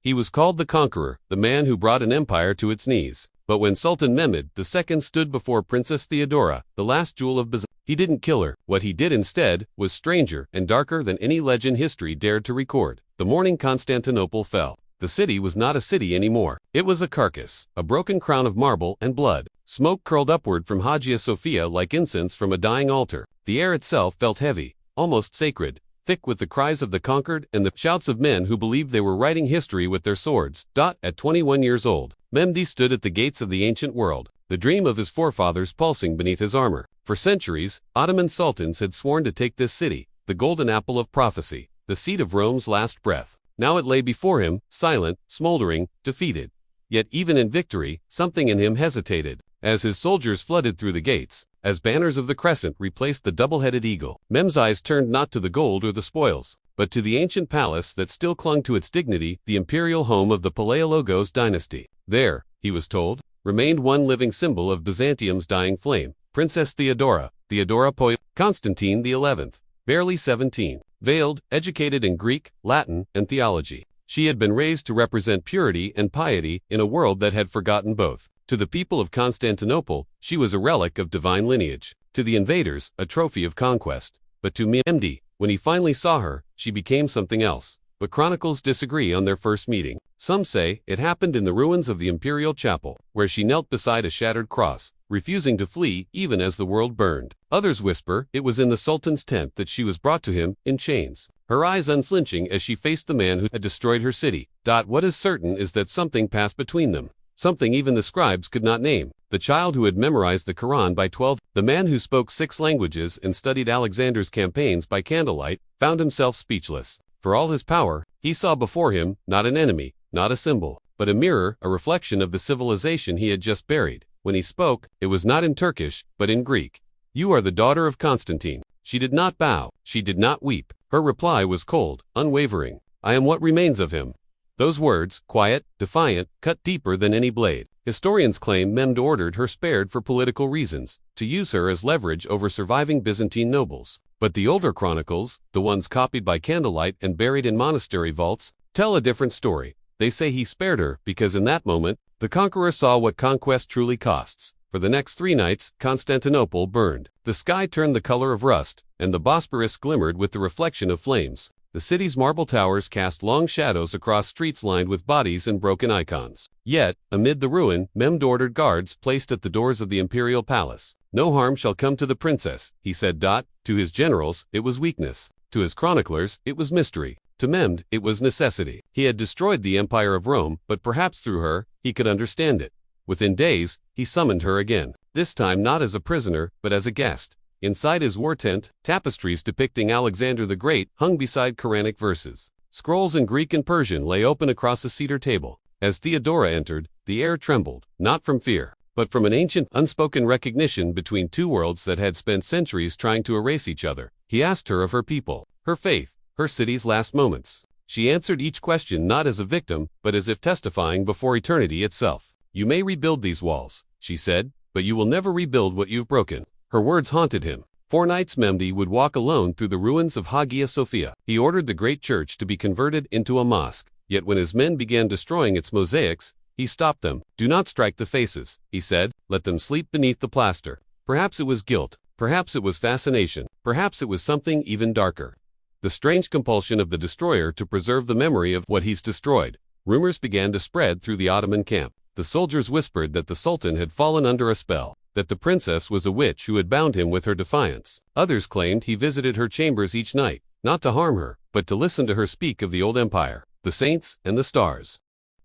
He was called the Conqueror, the man who brought an empire to its knees. But when Sultan Mehmed II stood before Princess Theodora, the last jewel of Byzantium, he didn't kill her. What he did instead was stranger and darker than any legend history dared to record. The morning Constantinople fell. The city was not a city anymore. It was a carcass, a broken crown of marble and blood. Smoke curled upward from Hagia Sophia like incense from a dying altar. The air itself felt heavy, almost sacred, thick with the cries of the conquered and the shouts of men who believed they were writing history with their swords. At 21 years old, Mehdi stood at the gates of the ancient world, the dream of his forefathers pulsing beneath his armor. For centuries, Ottoman sultans had sworn to take this city, the golden apple of prophecy, the seat of Rome's last breath. Now it lay before him, silent, smoldering, defeated. Yet even in victory, something in him hesitated. As his soldiers flooded through the gates, as banners of the crescent replaced the double-headed eagle, Mehmed's eyes turned not to the gold or the spoils, but to the ancient palace that still clung to its dignity, the imperial home of the Palaiologos dynasty. There, he was told, remained one living symbol of Byzantium's dying flame, Princess Theodora, Constantine XI, barely 17, veiled, educated in Greek, Latin, and theology. She had been raised to represent purity and piety in a world that had forgotten both. To the people of Constantinople, she was a relic of divine lineage. To the invaders, a trophy of conquest. But to Mehdi, when he finally saw her, she became something else. But chronicles disagree on their first meeting. Some say it happened in the ruins of the imperial chapel, where she knelt beside a shattered cross, refusing to flee even as the world burned. Others whisper it was in the Sultan's tent that she was brought to him, in chains, her eyes unflinching as she faced the man who had destroyed her city. What is certain is that something passed between them. Something even the scribes could not name. The child who had memorized the Quran by 12, the man who spoke 6 languages and studied Alexander's campaigns by candlelight, found himself speechless. For all his power, he saw before him not an enemy, not a symbol, but a mirror, a reflection of the civilization he had just buried. When he spoke, it was not in Turkish, but in Greek. "You are the daughter of Constantine." She did not bow, she did not weep. Her reply was cold, unwavering. "I am what remains of him." Those words, quiet, defiant, cut deeper than any blade. Historians claim Mehmed ordered her spared for political reasons, to use her as leverage over surviving Byzantine nobles. But the older chronicles, the ones copied by candlelight and buried in monastery vaults, tell a different story. They say he spared her because in that moment, the conqueror saw what conquest truly costs. For the next 3 nights, Constantinople burned. The sky turned the color of rust, and the Bosporus glimmered with the reflection of flames. The city's marble towers cast long shadows across streets lined with bodies and broken icons. Yet, amid the ruin, Mehmed ordered guards placed at the doors of the imperial palace. "No harm shall come to the princess," he said. To his generals, it was weakness. To his chroniclers, it was mystery. To Mehmed, it was necessity. He had destroyed the empire of Rome, but perhaps through her, he could understand it. Within days, he summoned her again. This time not as a prisoner, but as a guest. Inside his war tent, tapestries depicting Alexander the Great hung beside Quranic verses. Scrolls in Greek and Persian lay open across a cedar table. As Theodora entered, the air trembled, not from fear, but from an ancient, unspoken recognition between 2 worlds that had spent centuries trying to erase each other. He asked her of her people, her faith, her city's last moments. She answered each question not as a victim, but as if testifying before eternity itself. "You may rebuild these walls," she said, "but you will never rebuild what you've broken." Her words haunted him. 4 nights Mehdi would walk alone through the ruins of Hagia Sophia. He ordered the great church to be converted into a mosque. Yet when his men began destroying its mosaics, he stopped them. "Do not strike the faces," he said. "Let them sleep beneath the plaster." Perhaps it was guilt. Perhaps it was fascination. Perhaps it was something even darker. The strange compulsion of the destroyer to preserve the memory of what he's destroyed. Rumors began to spread through the Ottoman camp. The soldiers whispered that the Sultan had fallen under a spell, that the princess was a witch who had bound him with her defiance. Others claimed he visited her chambers each night, not to harm her, but to listen to her speak of the old empire, the saints, and the stars.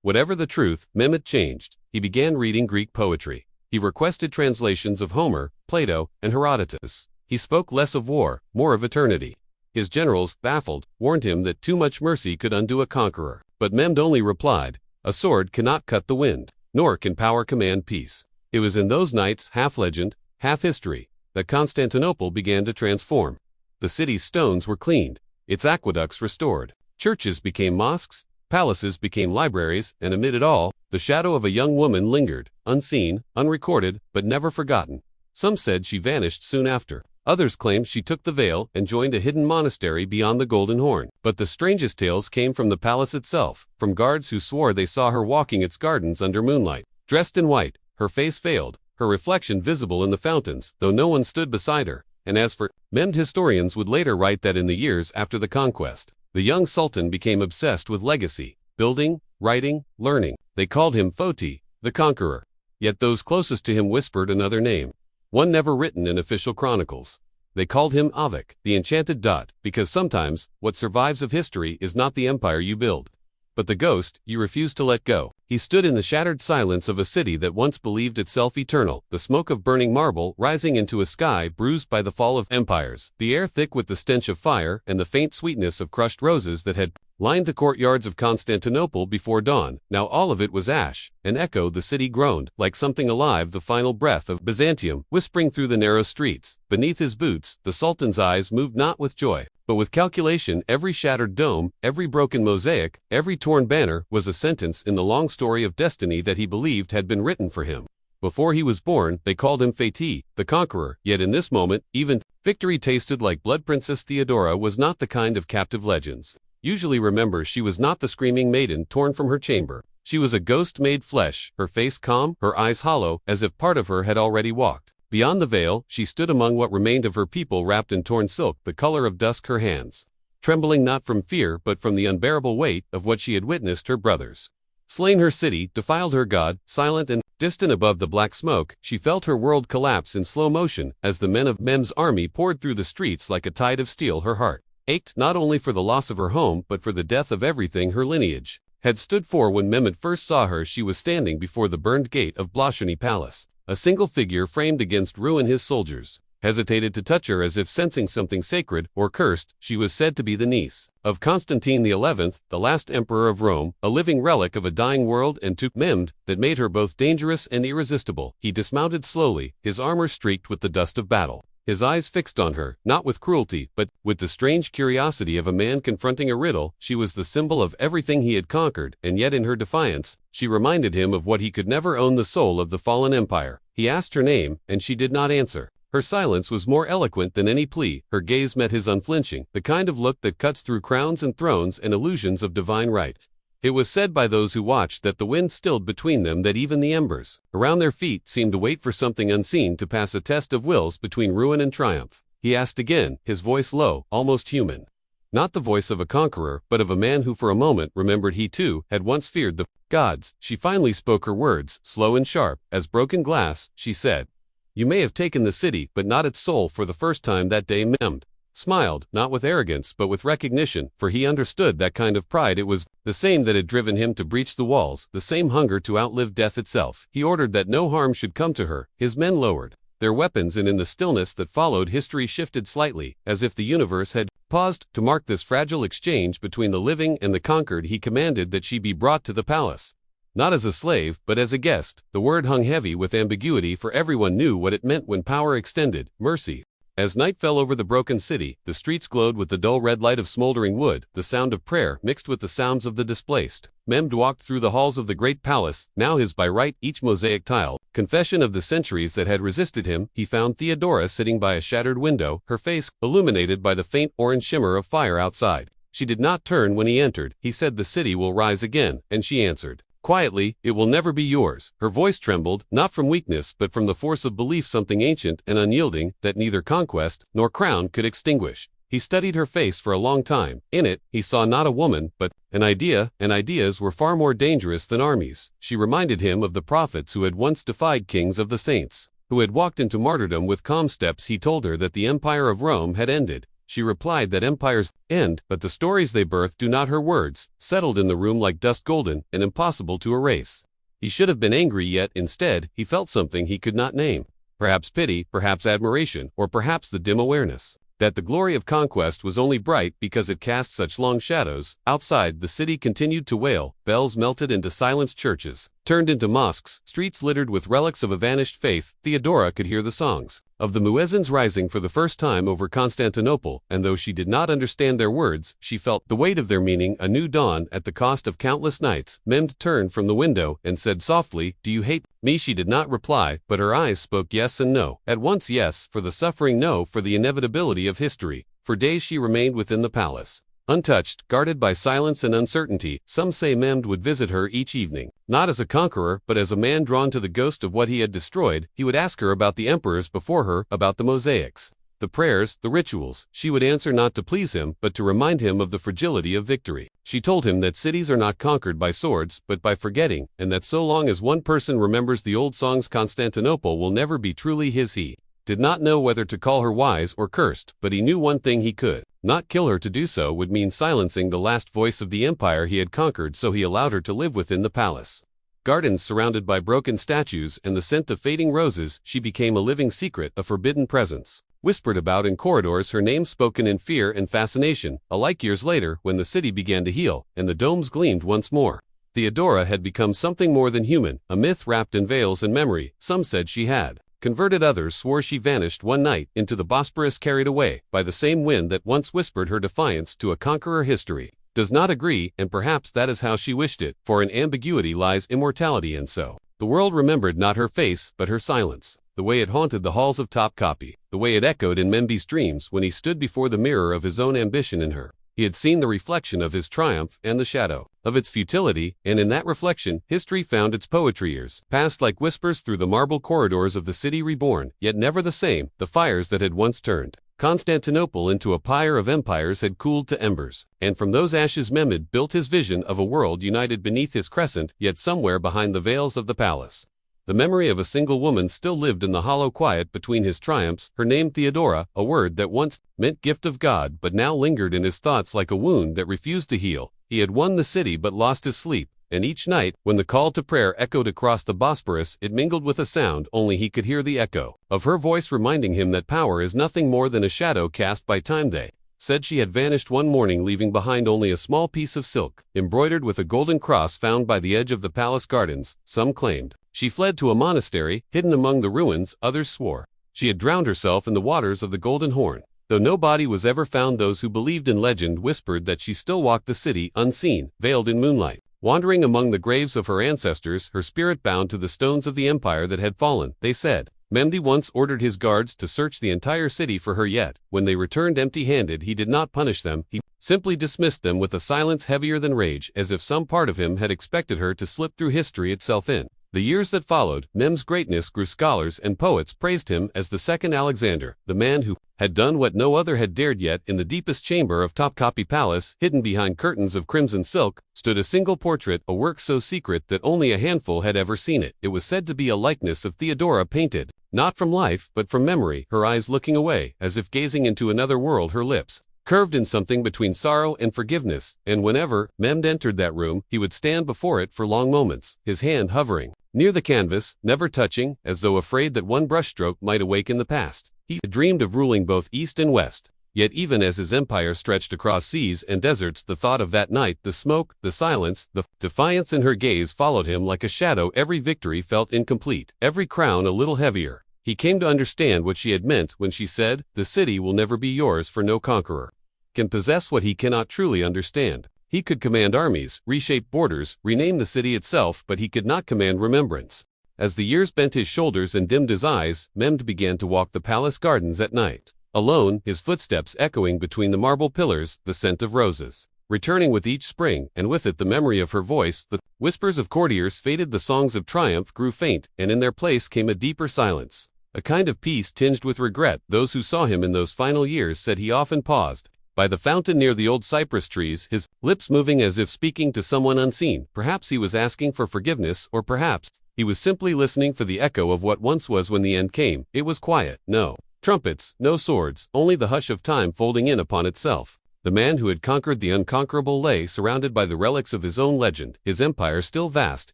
Whatever the truth, Mehmed changed. He began reading Greek poetry. He requested translations of Homer, Plato, and Herodotus. He spoke less of war, more of eternity. His generals, baffled, warned him that too much mercy could undo a conqueror. But Mehmed only replied, "A sword cannot cut the wind, nor can power command peace." It was in those nights, half legend, half history, that Constantinople began to transform. The city's stones were cleaned, its aqueducts restored. Churches became mosques, palaces became libraries, and amid it all, the shadow of a young woman lingered, unseen, unrecorded, but never forgotten. Some said she vanished soon after. Others claimed she took the veil and joined a hidden monastery beyond the Golden Horn. But the strangest tales came from the palace itself, from guards who swore they saw her walking its gardens under moonlight. Dressed in white, her face veiled, her reflection visible in the fountains, though no one stood beside her. And as for Mehmed, historians would later write that in the years after the conquest, the young sultan became obsessed with legacy, building, writing, learning. They called him Foti, the conqueror. Yet those closest to him whispered another name, one never written in official chronicles. They called him Avik, the enchanted dot, because sometimes what survives of history is not the empire you build, but the ghost you refuse to let go. He stood in the shattered silence of a city that once believed itself eternal, the smoke of burning marble rising into a sky bruised by the fall of empires, the air thick with the stench of fire and the faint sweetness of crushed roses that had lined the courtyards of Constantinople before dawn. Now all of it was ash. An echo the city groaned, like something alive, the final breath of Byzantium, whispering through the narrow streets. Beneath his boots, the Sultan's eyes moved not with joy, but with calculation. Every shattered dome, every broken mosaic, every torn banner was a sentence in the long story of destiny that he believed had been written for him. Before he was born, they called him Fatih, the conqueror, yet in this moment, even victory tasted like blood. Princess Theodora was not the kind of captive legends usually remember. She was not the screaming maiden torn from her chamber. She was a ghost made flesh, her face calm, her eyes hollow, as if part of her had already walked. Beyond the veil, she stood among what remained of her people, wrapped in torn silk, the color of dusk, her hands trembling not from fear but from the unbearable weight of what she had witnessed her brothers slain, her city defiled, her god silent and distant above the black smoke. She felt her world collapse in slow motion as the men of Mehmed's army poured through the streets like a tide of steel. Her heart ached not only for the loss of her home but for the death of everything her lineage had stood for. When Mehmed first saw her, she was standing before the burned gate of Blaşani Palace, a single figure framed against ruin. His soldiers hesitated to touch her as if sensing something sacred or cursed. She was said to be the niece of Constantine XI, the last emperor of Rome, a living relic of a dying world, and to Mehmed that made her both dangerous and irresistible. He dismounted slowly, his armor streaked with the dust of battle, his eyes fixed on her, not with cruelty, but with the strange curiosity of a man confronting a riddle. She was the symbol of everything he had conquered, and yet in her defiance, she reminded him of what he could never own, the soul of the fallen empire. He asked her name, and she did not answer. Her silence was more eloquent than any plea. Her gaze met his unflinching, the kind of look that cuts through crowns and thrones and illusions of divine right. It was said by those who watched that the wind stilled between them, that even the embers around their feet seemed to wait for something unseen to pass a test of wills between ruin and triumph. He asked again, his voice low, almost human. Not the voice of a conqueror, but of a man who for a moment remembered he too had once feared the gods. She finally spoke her words, slow and sharp as broken glass. She said, "You may have taken the city, but not its soul." For the first time that day Mehmed smiled, not with arrogance but with recognition, for he understood that kind of pride. It was the same that had driven him to breach the walls, the same hunger to outlive death itself. He ordered that no harm should come to her. His men lowered their weapons, and in the stillness that followed, history shifted slightly, as if the universe had paused to mark this fragile exchange between the living and the conquered. He commanded that she be brought to the palace, not as a slave, but as a guest. The word hung heavy with ambiguity, for everyone knew what it meant when power extended mercy. As night fell over the broken city, the streets glowed with the dull red light of smoldering wood. The sound of prayer mixed with the sounds of the displaced. Mehmed walked through the halls of the great palace, now his by right, each mosaic tile confession of the centuries that had resisted him. He found Theodora sitting by a shattered window, her face illuminated by the faint orange shimmer of fire outside. She did not turn when he entered. He said, "The city will rise again," and she answered quietly, "It will never be yours." Her voice trembled, not from weakness but from the force of belief, something ancient and unyielding that neither conquest nor crown could extinguish. He studied her face for a long time. In it, he saw not a woman, but an idea, and ideas were far more dangerous than armies. She reminded him of the prophets who had once defied kings, of the saints who had walked into martyrdom with calm steps. He told her that the empire of Rome had ended. She replied that empires end, but the stories they birth do not. Her words settled in the room like dust, golden and impossible to erase. He should have been angry, yet instead he felt something he could not name. Perhaps pity, perhaps admiration, or perhaps the dim awareness that the glory of conquest was only bright because it cast such long shadows. Outside, the city continued to wail. Bells melted into silenced churches. turned into mosques, streets littered with relics of a vanished faith. Theodora could hear the songs of the muezzins rising for the first time over Constantinople, and though she did not understand their words, she felt the weight of their meaning. A new dawn at the cost of countless nights. Mehmed turned from the window and said softly, "Do you hate me?" She did not reply, but her eyes spoke yes and no. At once yes, for the suffering, no, for the inevitability of history. For days she remained within the palace, untouched, guarded by silence and uncertainty. Some say Mehmed would visit her each evening, not as a conqueror, but as a man drawn to the ghost of what he had destroyed. He would ask her about the emperors before her, about the mosaics, the prayers, the rituals. She would answer not to please him, but to remind him of the fragility of victory. She told him that cities are not conquered by swords, but by forgetting, and that so long as one person remembers the old songs, Constantinople will never be truly his. He did not know whether to call her wise or cursed, but he knew one thing: he could not kill her. To do so would mean silencing the last voice of the empire he had conquered, so he allowed her to live within the palace. Gardens surrounded by broken statues and the scent of fading roses, she became a living secret, a forbidden presence, whispered about in corridors, her name spoken in fear and fascination. Alike years later, when the city began to heal, and the domes gleamed once more, Theodora had become something more than human, a myth wrapped in veils and memory. Some said she had converted, others swore she vanished one night into the Bosporus, carried away by the same wind that once whispered her defiance to a conqueror. History does not agree, and perhaps that is how she wished it, for in ambiguity lies immortality, and so the world remembered not her face, but her silence, the way it haunted the halls of Topkapi, the way it echoed in Mehmed's dreams when he stood before the mirror of his own ambition in her. He had seen the reflection of his triumph and the shadow of its futility, and in that reflection, history found its poetry. Years passed like whispers through the marble corridors of the city reborn, yet never the same. The fires that had once turned Constantinople into a pyre of empires had cooled to embers, and from those ashes Mehmed built his vision of a world united beneath his crescent. Yet somewhere behind the veils of the palace, the memory of a single woman still lived in the hollow quiet between his triumphs. Her name, Theodora, a word that once meant gift of God, but now lingered in his thoughts like a wound that refused to heal. He had won the city but lost his sleep, and each night, when the call to prayer echoed across the Bosporus, it mingled with a sound only he could hear, the echo of her voice reminding him that power is nothing more than a shadow cast by time. They said she had vanished one morning, leaving behind only a small piece of silk, embroidered with a golden cross, found by the edge of the palace gardens. Some claimed she fled to a monastery, hidden among the ruins. Others swore she had drowned herself in the waters of the Golden Horn. Though no body was ever found, those who believed in legend whispered that she still walked the city, unseen, veiled in moonlight, wandering among the graves of her ancestors, her spirit bound to the stones of the empire that had fallen. They said Mehmed once ordered his guards to search the entire city for her, yet when they returned empty-handed, he did not punish them. He simply dismissed them with a silence heavier than rage, as if some part of him had expected her to slip through history itself. In the years that followed, Mehmed's greatness grew. Scholars and poets praised him as the second Alexander, the man who had done what no other had dared. Yet in the deepest chamber of Topkapi Palace, hidden behind curtains of crimson silk, stood a single portrait, a work so secret that only a handful had ever seen it. It was said to be a likeness of Theodora, painted not from life but from memory, her eyes looking away as if gazing into another world, her lips curved in something between sorrow and forgiveness. And whenever Mehmed entered that room, he would stand before it for long moments, his hand hovering near the canvas, never touching, as though afraid that one brushstroke might awaken the past. He dreamed of ruling both east and west. Yet even as his empire stretched across seas and deserts, the thought of that night, the smoke, the silence, the defiance in her gaze followed him like a shadow. Every victory felt incomplete, every crown a little heavier. He came to understand what she had meant when she said, "The city will never be yours, for no conqueror can possess what he cannot truly understand." He could command armies, reshape borders, rename the city itself, but he could not command remembrance. As the years bent his shoulders and dimmed his eyes, Mehmed began to walk the palace gardens at night, alone, his footsteps echoing between the marble pillars, the scent of roses returning with each spring, and with it the memory of her voice. The whispers of courtiers faded, the songs of triumph grew faint, and in their place came a deeper silence, a kind of peace tinged with regret. Those who saw him in those final years said he often paused by the fountain near the old cypress trees, his lips moving as if speaking to someone unseen. Perhaps he was asking for forgiveness, or perhaps he was simply listening for the echo of what once was. When the end came, it was quiet. No trumpets, no swords, only the hush of time folding in upon itself. The man who had conquered the unconquerable lay surrounded by the relics of his own legend, his empire still vast,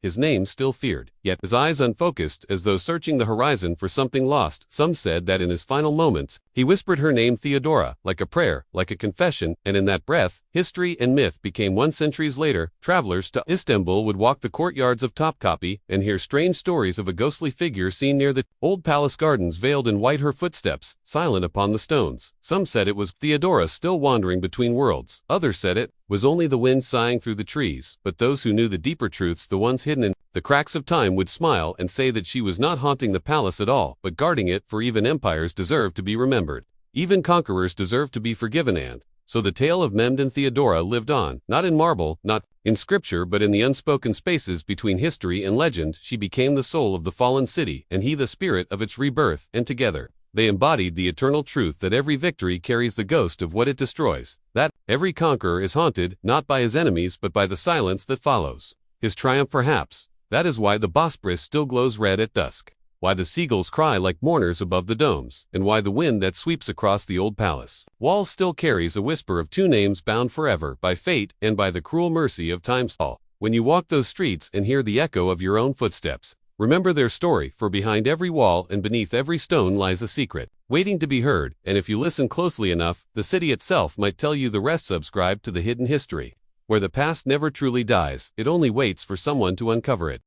his name still feared, yet his eyes unfocused as though searching the horizon for something lost. Some said that in his final moments, he whispered her name Theodora, like a prayer, like a confession, and in that breath, history and myth became one. Centuries later, travelers to Istanbul would walk the courtyards of Topkapi and hear strange stories of a ghostly figure seen near the old palace gardens veiled in white, her footsteps, silent upon the stones. Some said it was Theodora still wandering between worlds. Others said it was only the wind sighing through the trees. But those who knew the deeper truths, the ones hidden in the cracks of time, would smile and say that she was not haunting the palace at all, but guarding it, for even empires deserve to be remembered. Even conquerors deserve to be forgiven, and so the tale of Mehmed and Theodora lived on, not in marble, not in scripture, but in the unspoken spaces between history and legend. She became the soul of the fallen city, and he the spirit of its rebirth, and together they embodied the eternal truth that every victory carries the ghost of what it destroys, that every conqueror is haunted, not by his enemies but by the silence that follows his triumph perhaps. That is why the Bosporus still glows red at dusk, why the seagulls cry like mourners above the domes, and why the wind that sweeps across the old palace walls still carries a whisper of two names bound forever by fate and by the cruel mercy of time's fall. When you walk those streets and hear the echo of your own footsteps, remember their story, for behind every wall and beneath every stone lies a secret, waiting to be heard, and if you listen closely enough, the city itself might tell you the rest. Subscribe to the Hidden History, where the past never truly dies, it only waits for someone to uncover it.